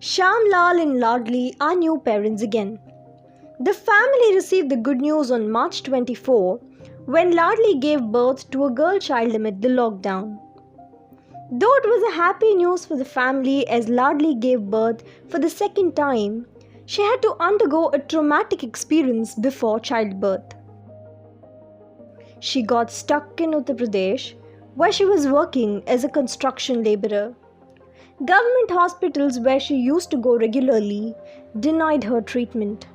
Shyamlal and Ladli are new parents again. The family received the good news on March 24 when Ladli gave birth to a girl child amid the lockdown. Though it was a happy news for the family as Ladli gave birth for the second time, she had to undergo a traumatic experience before childbirth. She got stuck in Uttar Pradesh where she was working as a construction laborer. Government hospitals where she used to go regularly denied her treatment.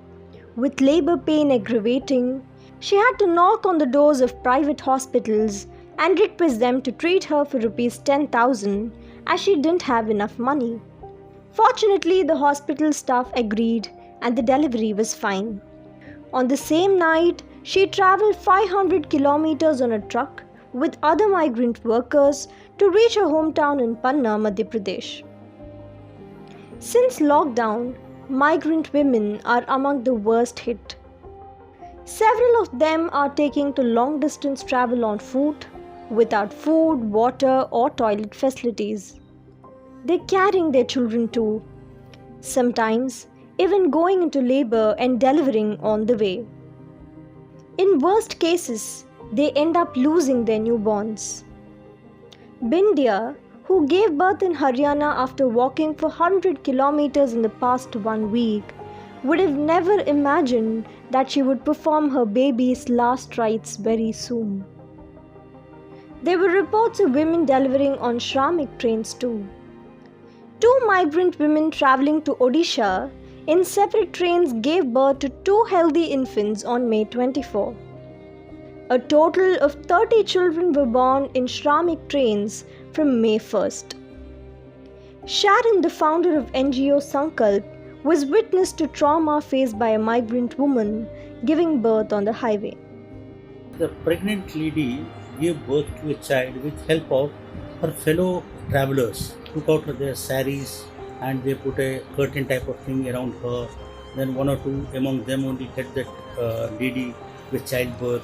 With labor pain aggravating, she had to knock on the doors of private hospitals and request them to treat her for rupees 10,000 as she didn't have enough money. Fortunately, the hospital staff agreed and the delivery was fine. On the same night, she traveled 500 kilometers on a truck with other migrant workers to reach her hometown in Panna, Madhya Pradesh. Since lockdown, migrant women are among the worst hit. Several of them are taking to long distance travel on foot without food, water or toilet facilities. They're carrying their children too, sometimes even going into labor and delivering on the way. In worst cases, they end up losing their newborns. Bindia, who gave birth in Haryana after walking for 100 kilometers in the past 1 week, would have never imagined that she would perform her baby's last rites very soon. There were reports of women delivering on Shramik trains too. 2 migrant women travelling to Odisha in separate trains gave birth to 2 healthy infants on May 24. A total of 30 children were born in Shramik trains from May 1st. Sharon, the founder of NGO Sankalp, was witness to trauma faced by a migrant woman giving birth on the highway. The pregnant lady gave birth to a child with help of her fellow travelers. Took out their saris and they put a curtain type of thing around her. Then 1 or 2 among them only had that lady with childbirth.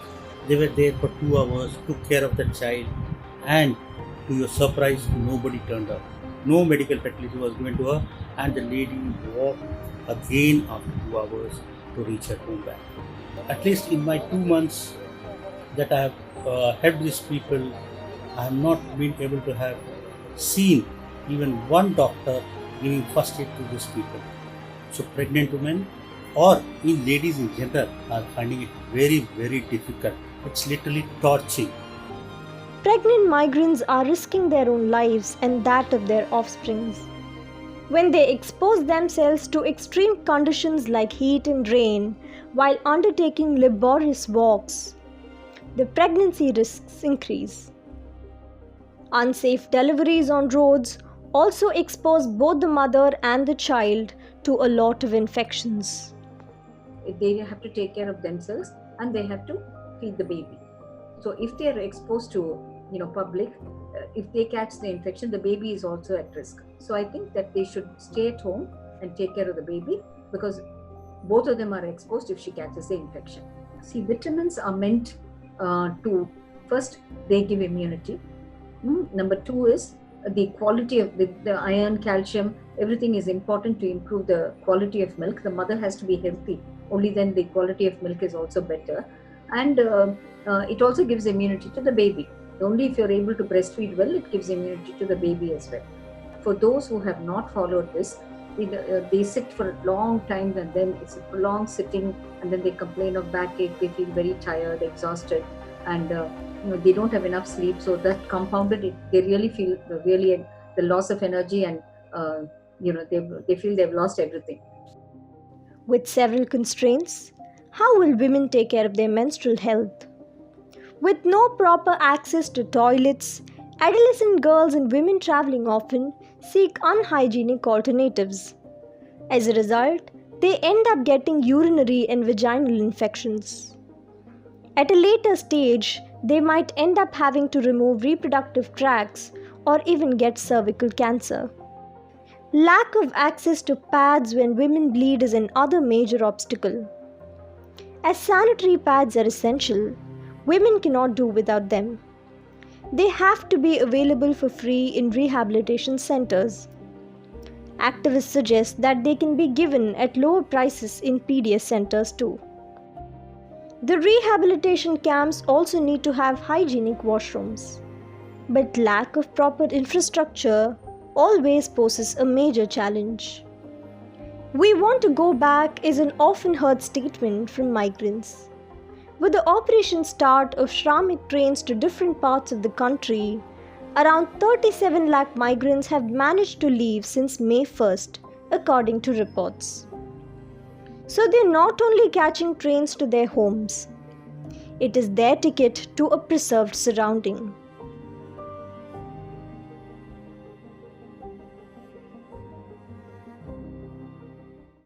They were there for 2 hours, took care of the child, and to your surprise, nobody turned up. No medical facility was given to her, and the lady walked again after 2 hours to reach her home back. At least in my 2 months that I have helped these people, I have not been able to have seen even one doctor giving first aid to these people. So pregnant women or in ladies in general are finding it very, very difficult. It's literally torturing. Pregnant migrants are risking their own lives and that of their offsprings. When they expose themselves to extreme conditions like heat and rain while undertaking laborious walks, the pregnancy risks increase. Unsafe deliveries on roads also expose both the mother and the child to a lot of infections. They have to take care of themselves and they have to feed the baby. So if they are exposed to public, if they catch the infection, the baby is also at risk. So I think that they should stay at home and take care of the baby because both of them are exposed if she catches the infection. See, vitamins are meant to, first, they give immunity. Number 2 is the quality of the iron, calcium, everything is important to improve the quality of milk. The mother has to be healthy. Only then the quality of milk is also better. And it also gives immunity to the baby. Only if you're able to breastfeed well, it gives immunity to the baby as well. For those who have not followed this, they sit for a long time and then it's a prolonged sitting and then they complain of backache, they feel very tired, exhausted, and they don't have enough sleep. So that compounded, they really feel the loss of energy and they feel they've lost everything. With several constraints, how will women take care of their menstrual health? With no proper access to toilets, adolescent girls and women traveling often seek unhygienic alternatives. As a result, they end up getting urinary and vaginal infections. At a later stage, they might end up having to remove reproductive tracts or even get cervical cancer. Lack of access to pads when women bleed is another major obstacle. As sanitary pads are essential, women cannot do without them. They have to be available for free in rehabilitation centers. Activists suggest that they can be given at lower prices in PDS centers too. The rehabilitation camps also need to have hygienic washrooms. But lack of proper infrastructure always poses a major challenge. "We want to go back" is an often heard statement from migrants. With the operation start of Shramik trains to different parts of the country, around 37 lakh migrants have managed to leave since May 1st, according to reports. So they're not only catching trains to their homes, it is their ticket to a preserved surrounding.